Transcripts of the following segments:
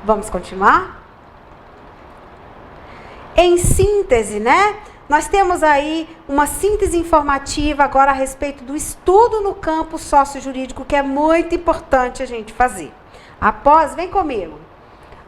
Vamos continuar? Em síntese, né? Nós temos aí uma síntese informativa agora a respeito do estudo no campo sócio-jurídico, que é muito importante a gente fazer. Vem comigo.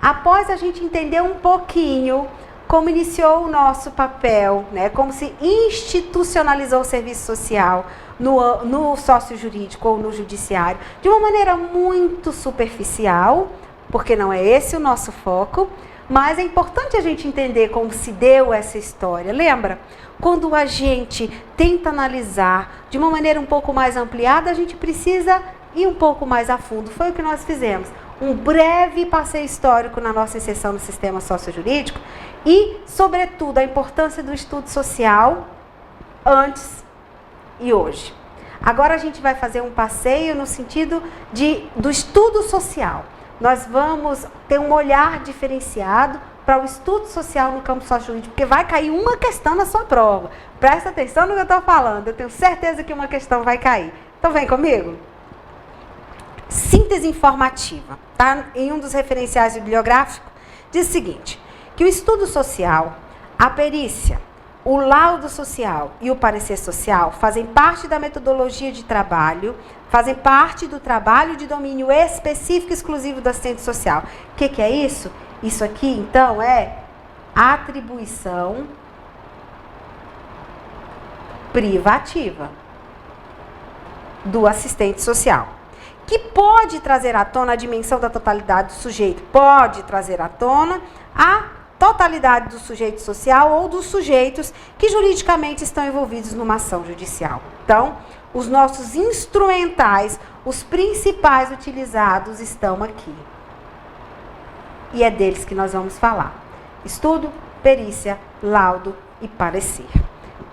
Após a gente entender um pouquinho como iniciou o nosso papel, né? Como se institucionalizou o serviço social no sócio-jurídico ou no judiciário, de uma maneira muito superficial, porque não é esse o nosso foco, mas é importante a gente entender como se deu essa história. Lembra? Quando a gente tenta analisar de uma maneira um pouco mais ampliada, a gente precisa ir um pouco mais a fundo. Foi o que nós fizemos. Um breve passeio histórico na nossa inserção no sistema sócio-jurídico e, sobretudo, a importância do estudo social antes e hoje. Agora a gente vai fazer um passeio no sentido do estudo social. Nós vamos ter um olhar diferenciado para o estudo social no campo sócio-jurídico, porque vai cair uma questão na sua prova. Presta atenção no que eu estou falando, eu tenho certeza que uma questão vai cair. Então vem comigo. Síntese informativa, tá? Em um dos referenciais bibliográficos, diz o seguinte, que o estudo social, a perícia, o laudo social e o parecer social fazem parte da metodologia de trabalho, fazem parte do trabalho de domínio específico e exclusivo do assistente social. O que é isso? Isso aqui, então, é atribuição privativa do assistente social, que pode trazer à tona a dimensão da totalidade do sujeito, pode trazer à tona a totalidade do sujeito social ou dos sujeitos que juridicamente estão envolvidos numa ação judicial. Então, os nossos instrumentais, os principais utilizados estão aqui. E é deles que nós vamos falar. Estudo, perícia, laudo e parecer.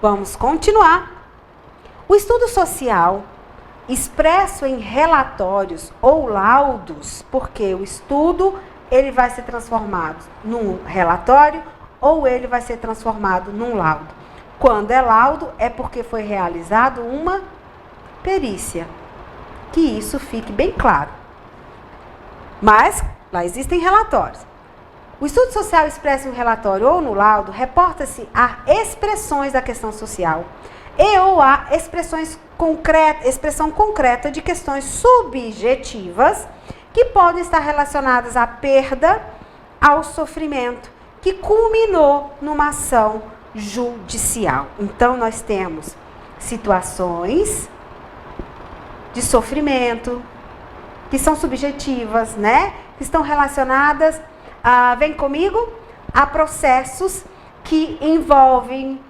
Vamos continuar. O estudo social, expresso em relatórios ou laudos, porque o estudo ele vai ser transformado num relatório ou ele vai ser transformado num laudo. Quando é laudo, é porque foi realizado uma perícia. Que isso fique bem claro. Mas, lá existem relatórios. O estudo social expresso em um relatório ou no laudo reporta-se a expressões da questão social e ou a expressão concreta de questões subjetivas que podem estar relacionadas à perda, ao sofrimento, que culminou numa ação judicial. Então, nós temos situações de sofrimento, que são subjetivas, né? Que estão relacionadas, vem comigo, a processos que envolvem,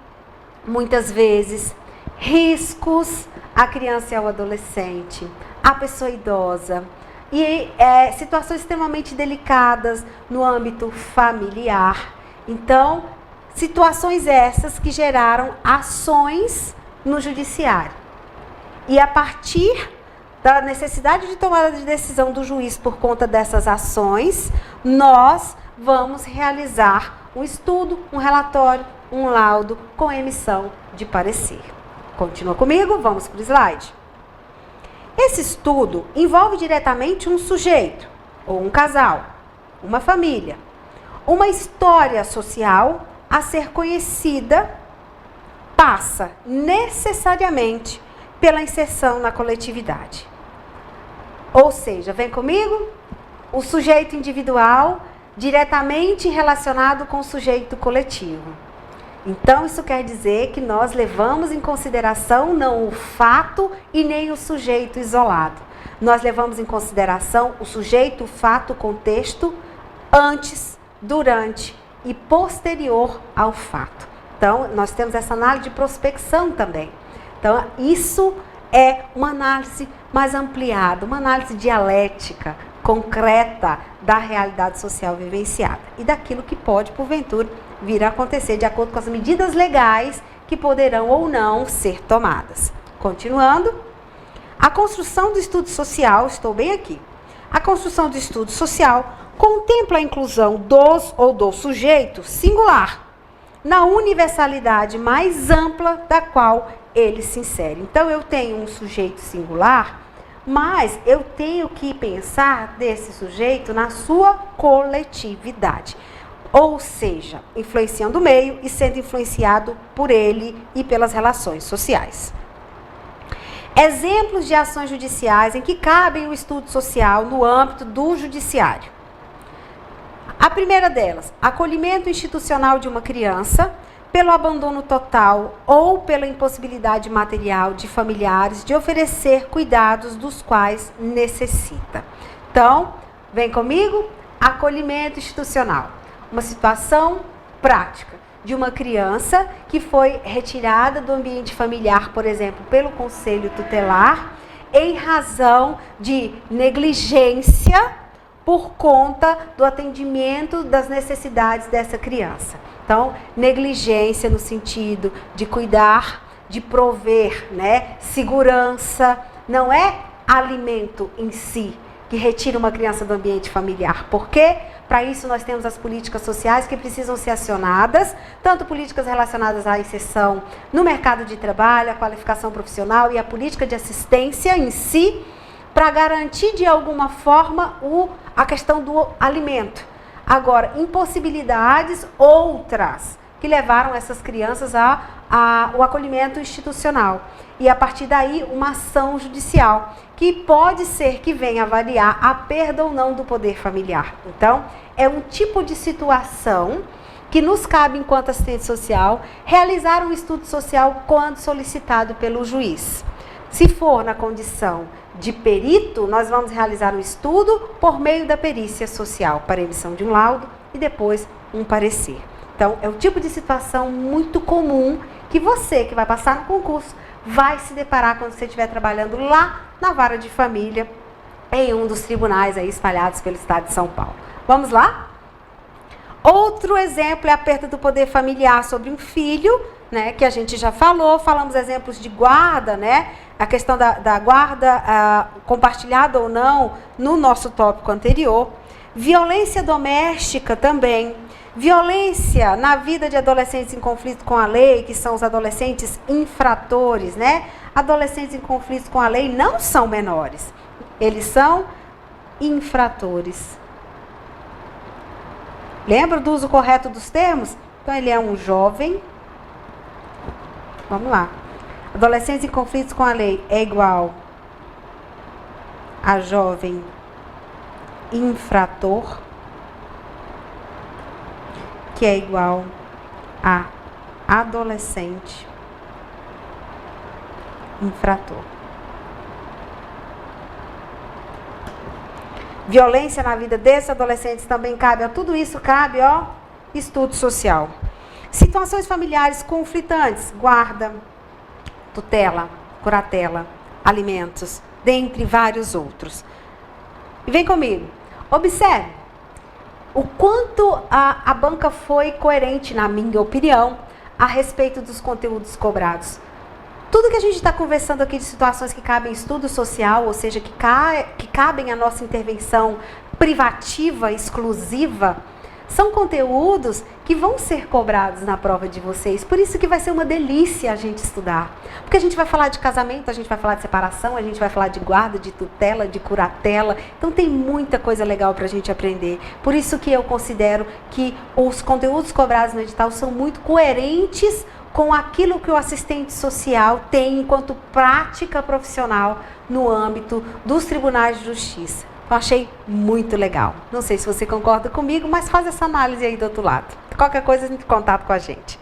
muitas vezes, riscos à criança e ao adolescente, à pessoa idosa, e situações extremamente delicadas no âmbito familiar. Então, situações essas que geraram ações no judiciário. E a partir da necessidade de tomada de decisão do juiz por conta dessas ações, nós vamos realizar um estudo, um relatório, um laudo com emissão de parecer. Continua comigo? Vamos para o slide. Esse estudo envolve diretamente um sujeito, ou um casal, uma família, uma história social a ser conhecida, passa necessariamente pela inserção na coletividade. Ou seja, vem comigo? O sujeito individual diretamente relacionado com o sujeito coletivo. Então, isso quer dizer que nós levamos em consideração não o fato e nem o sujeito isolado. Nós levamos em consideração o sujeito, o fato, o contexto, antes, durante e posterior ao fato. Então, nós temos essa análise de prospecção também. Então, isso é uma análise mais ampliada, uma análise dialética, concreta da realidade social vivenciada e daquilo que pode, porventura, vir a acontecer de acordo com as medidas legais que poderão ou não ser tomadas. Continuando, a construção do estudo social, estou bem aqui, a construção do estudo social contempla a inclusão dos ou do sujeito singular na universalidade mais ampla da qual ele se insere. Então, eu tenho um sujeito singular, Mas eu tenho que pensar desse sujeito na sua coletividade. Ou seja, influenciando o meio e sendo influenciado por ele e pelas relações sociais. Exemplos de ações judiciais em que cabem o estudo social no âmbito do judiciário. A primeira delas, acolhimento institucional de uma criança pelo abandono total ou pela impossibilidade material de familiares de oferecer cuidados dos quais necessita. Então, vem comigo, acolhimento institucional. Uma situação prática de uma criança que foi retirada do ambiente familiar, por exemplo, pelo conselho tutelar, em razão de negligência por conta do atendimento das necessidades dessa criança. Então, negligência no sentido de cuidar, de prover, né, segurança, não é alimento em si que retira uma criança do ambiente familiar. Por quê? Para isso nós temos as políticas sociais que precisam ser acionadas, tanto políticas relacionadas à inserção no mercado de trabalho, a qualificação profissional e a política de assistência em si, para garantir de alguma forma a questão do alimento. Agora, impossibilidades outras que levaram essas crianças ao acolhimento institucional. E a partir daí, uma ação judicial, que pode ser que venha avaliar a perda ou não do poder familiar. Então, é um tipo de situação que nos cabe, enquanto assistente social, realizar um estudo social quando solicitado pelo juiz. Se for na condição de perito, nós vamos realizar um estudo por meio da perícia social, para emissão de um laudo e depois um parecer. Então, é um tipo de situação muito comum que você, que vai passar no concurso, vai se deparar quando você estiver trabalhando lá na vara de família, em um dos tribunais aí espalhados pelo estado de São Paulo. Vamos lá? Outro exemplo é a perda do poder familiar sobre um filho, né, que a gente já falou. Falamos exemplos de guarda, né? A questão da guarda compartilhada ou não no nosso tópico anterior. Violência doméstica também. Violência na vida de adolescentes em conflito com a lei, que são os adolescentes infratores, né? Adolescentes em conflito com a lei não são menores. Eles são infratores. Lembra do uso correto dos termos? Então, ele é um jovem. Vamos lá. Adolescentes em conflitos com a lei é igual a jovem infrator, que é igual a adolescente infrator. Violência na vida desses adolescentes também cabe, tudo isso cabe, estudo social. Situações familiares conflitantes, guarda, tutela, curatela, alimentos, dentre vários outros. E vem comigo, observe o quanto a banca foi coerente, na minha opinião, a respeito dos conteúdos cobrados. Tudo que a gente está conversando aqui de situações que cabem em estudo social, ou seja, que cabem a nossa intervenção privativa, exclusiva, são conteúdos que vão ser cobrados na prova de vocês. Por isso que vai ser uma delícia a gente estudar. Porque a gente vai falar de casamento, a gente vai falar de separação, a gente vai falar de guarda, de tutela, de curatela. Então tem muita coisa legal para a gente aprender. Por isso que eu considero que os conteúdos cobrados no edital são muito coerentes com aquilo que o assistente social tem enquanto prática profissional no âmbito dos tribunais de justiça. Eu achei muito legal. Não sei se você concorda comigo, mas faz essa análise aí do outro lado. Qualquer coisa, entre em contato com a gente.